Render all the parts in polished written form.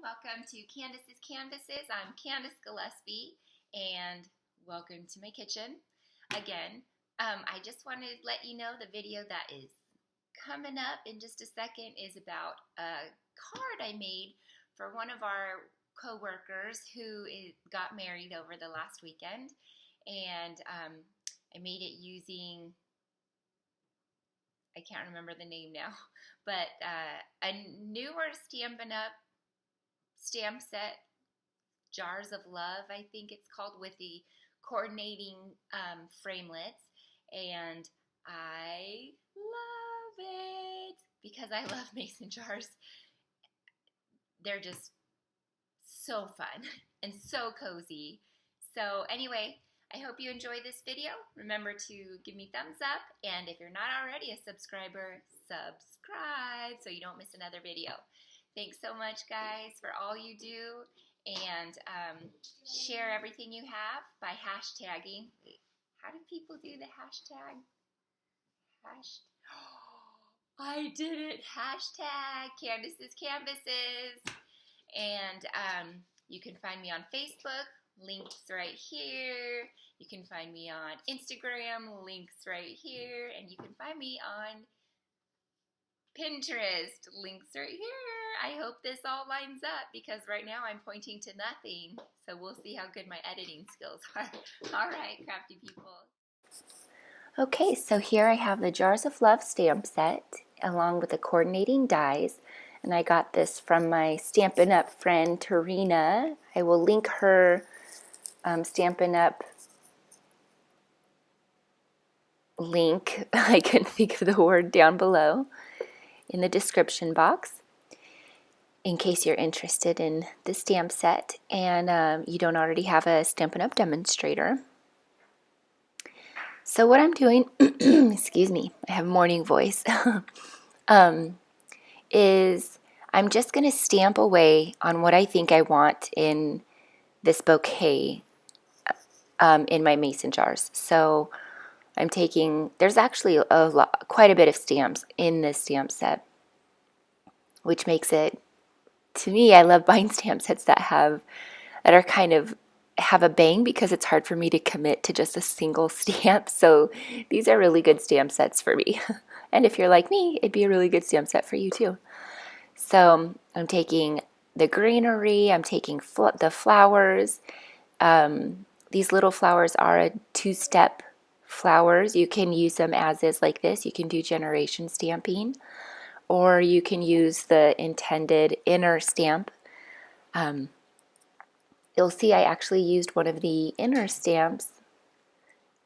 Welcome to Candace's Canvases. I'm Candace Gillespie, and welcome to my kitchen. Again, I just wanted to let you know the video that is coming up in just a second is about a card I made for one of our co-workers who got married over the last weekend, and I made it using, I can't remember the name now, but a newer Stampin' Up stamp set, Jars of Love, I think it's called, with the coordinating framelits, and I love it because I love mason jars. They're just so fun and so cozy. So anyway, I hope you enjoy this video. Remember to give me thumbs up, and if you're not already a subscriber, subscribe so you don't miss another video. Thanks so much, guys, for all you do, and share everything you have by hashtagging. How do people do the hashtag? I did it! Hashtag Candace's Canvases. And you can find me on Facebook, links right here. You can find me on Instagram, links right here. And you can find me on Pinterest, links right here. I hope this all lines up because right now I'm pointing to nothing. So we'll see how good my editing skills are. All right, crafty people. Okay, so here I have the Jars of Love stamp set along with the coordinating dies. And I got this from my Stampin' Up friend, Terina. I will link her Stampin' Up link, I couldn't think of the word, down below in the description box in case you're interested in the stamp set and you don't already have a Stampin' Up demonstrator. So what I'm doing, excuse me, I have morning voice, is I'm just going to stamp away on what I think I want in this bouquet in my mason jars. So I'm taking, there's actually quite a bit of stamps in this stamp set, which makes it, to me, I love buying stamp sets that are kind of have a bang because it's hard for me to commit to just a single stamp. So these are really good stamp sets for me. And if you're like me, it'd be a really good stamp set for you too. So I'm taking the greenery, I'm taking the flowers. These little flowers are a two-step flowers. You can use them as is like this. You can do generation stamping, or you can use the intended inner stamp. You'll see I actually used one of the inner stamps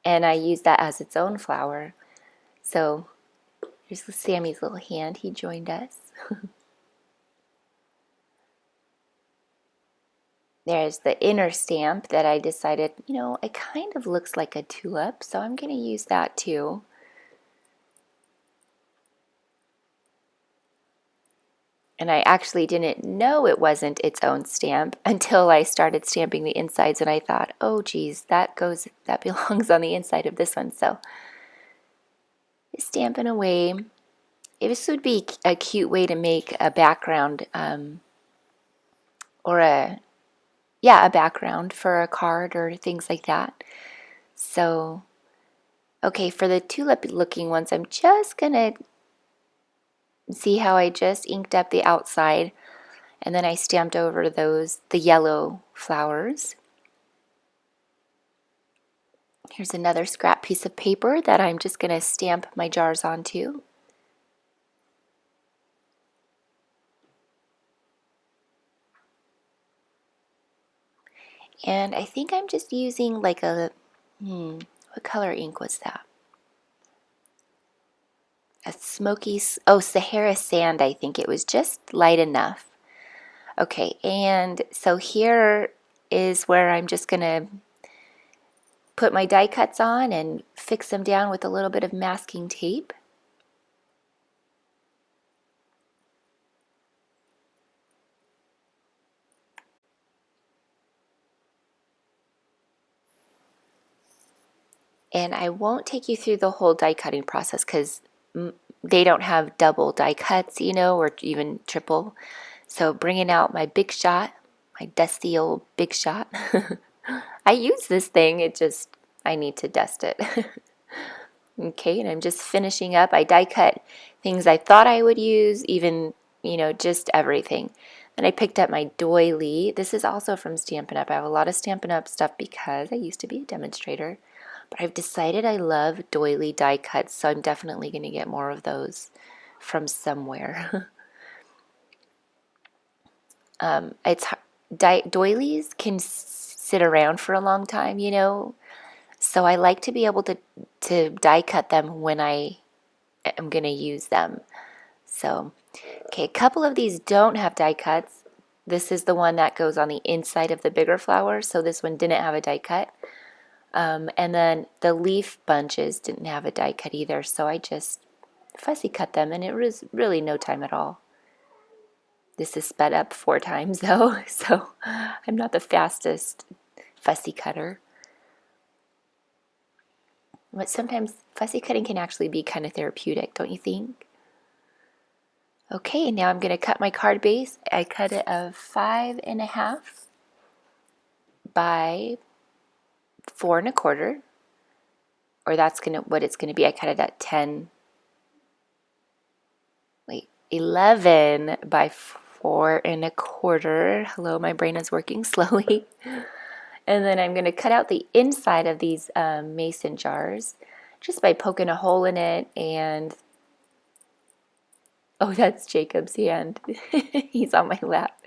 and I used that as its own flower. So here's Sammy's little hand. He joined us. There's the inner stamp that I decided, you know, it kind of looks like a tulip, so I'm going to use that too. And I actually didn't know it wasn't its own stamp until I started stamping the insides, and I thought, oh geez, that belongs on the inside of this one. So stamping away. This would be a cute way to make a background or a background for a card or things like that. So, okay, for the tulip looking ones, I'm just gonna see how I just inked up the outside and then I stamped over the yellow flowers. Here's another scrap piece of paper that I'm just gonna stamp my jars onto. And I think I'm just using like a, what color ink was that? A smoky, Sahara sand, I think it was, just light enough. Okay, and so here is where I'm just going to put my die cuts on and fix them down with a little bit of masking tape. And I won't take you through the whole die cutting process because they don't have double die cuts, you know, or even triple. So bringing out my Big Shot, my dusty old Big Shot. I use this thing, I need to dust it. Okay, and I'm just finishing up. I die cut things I thought I would use, even, just everything. Then I picked up my doily. This is also from Stampin' Up. I have a lot of Stampin' Up stuff because I used to be a demonstrator. But I've decided I love doily die cuts, so I'm definitely going to get more of those from somewhere. It's doilies can sit around for a long time, so I like to be able to die cut them when I am going to use them. So, okay, a couple of these don't have die cuts. This is the one that goes on the inside of the bigger flower, so this one didn't have a die cut. And then the leaf bunches didn't have a die cut either, so I just fussy cut them, and it was really no time at all. This is sped up 4 times though, so I'm not the fastest fussy cutter. But sometimes fussy cutting can actually be kind of therapeutic, don't you think? Okay, now I'm going to cut my card base. I cut it of 5.5 by 4.25, or that's what it's going to be. I cut it at 11 by 4.25. Hello, my brain is working slowly. And then I'm going to cut out the inside of these mason jars just by poking a hole in it. And oh, that's Jacob's hand. He's on my lap.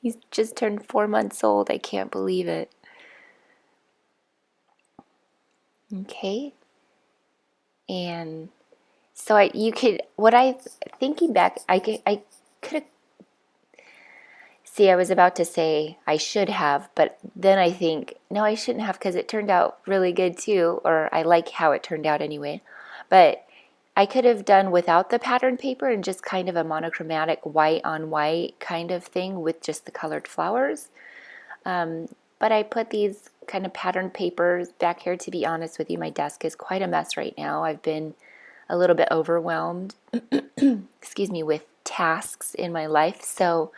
He's just turned 4 months old. I can't believe it. Okay. And so thinking back, I could have, see, I was about to say I should have, but then I think, no, I shouldn't have because it turned out really good too, or I like how it turned out anyway. But I could have done without the pattern paper and just kind of a monochromatic white on white kind of thing with just the colored flowers. But I put these kind of pattern papers back here. To be honest with you, my desk is quite a mess right now. I've been a little bit overwhelmed, excuse me, with tasks in my life. So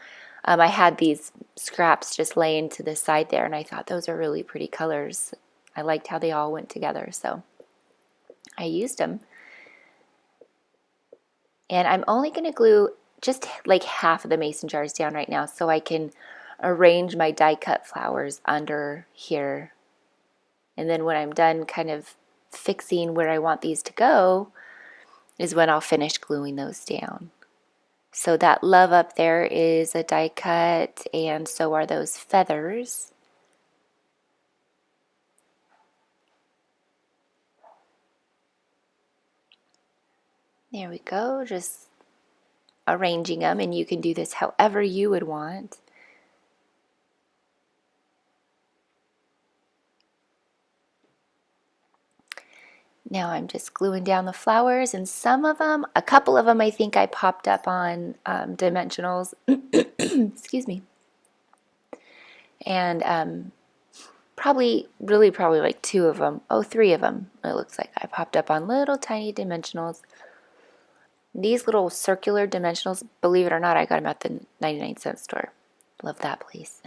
I had these scraps just laying to the side there, and I thought those are really pretty colors. I liked how they all went together, so I used them. And I'm only going to glue just like half of the mason jars down right now so I can arrange my die cut flowers under here. And then when I'm done kind of fixing where I want these to go is when I'll finish gluing those down. So that love up there is a die cut, and so are those feathers. There we go, just arranging them, and you can do this however you would want. Now I'm just gluing down the flowers, and a couple of them I think I popped up on dimensionals, excuse me, and probably like 2 of them, 3 of them it looks like I popped up on little tiny dimensionals. These little circular dimensionals, believe it or not, I got them at the 99-cent store. Love that place.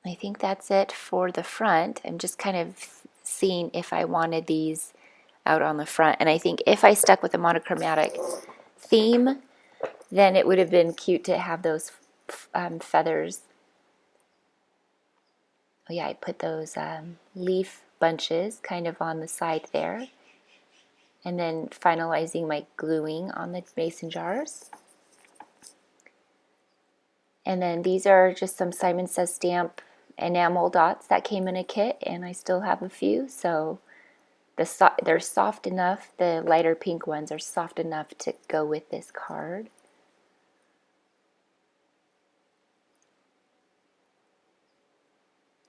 I think that's it for the front. I'm just kind of seeing if I wanted these out on the front. And I think if I stuck with a monochromatic theme, then it would have been cute to have those feathers. Oh yeah, I put those leaf bunches kind of on the side there. And then finalizing my gluing on the mason jars. And then these are just some Simon Says Stamp enamel dots that came in a kit, and I still have a few, so they're soft enough. The lighter pink ones are soft enough to go with this card.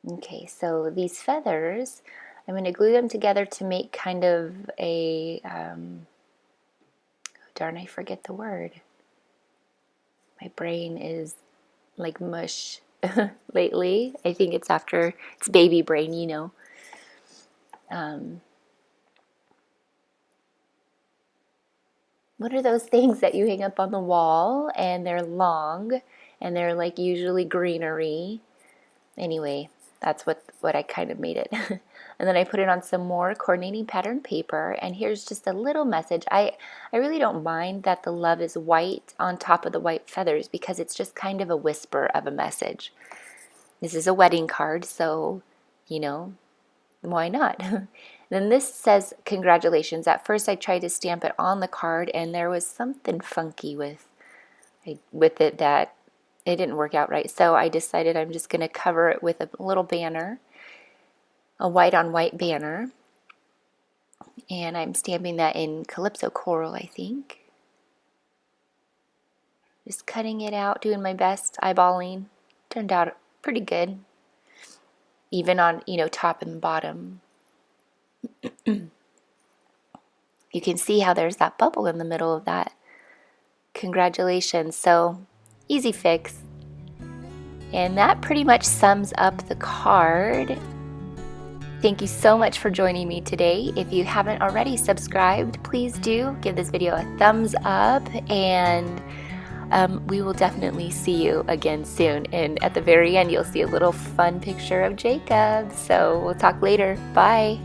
Okay, so these feathers, I'm going to glue them together to make kind of a, darn, I forget the word. My brain is like mush lately. I think it's baby brain, you know. what are those things that you hang up on the wall and they're long and they're like usually greenery. Anyway, that's what I kind of made it. And then I put it on some more coordinating pattern paper, and here's just a little message. I really don't mind that the love is white on top of the white feathers because it's just kind of a whisper of a message. This is a wedding card, so, you know, why not? Then this says congratulations. At first I tried to stamp it on the card and there was something funky with it that it didn't work out right. So I decided I'm just going to cover it with a little banner, a white on white banner. And I'm stamping that in Calypso Coral, I think. Just cutting it out, doing my best, eyeballing. Turned out pretty good. Even on, top and bottom. You can see how there's that bubble in the middle of that. Congratulations. So, easy fix. And that pretty much sums up the card. Thank you so much for joining me today. If you haven't already subscribed, please do give this video a thumbs up, and we will definitely see you again soon. And at the very end, you'll see a little fun picture of Jacob. So we'll talk later. Bye.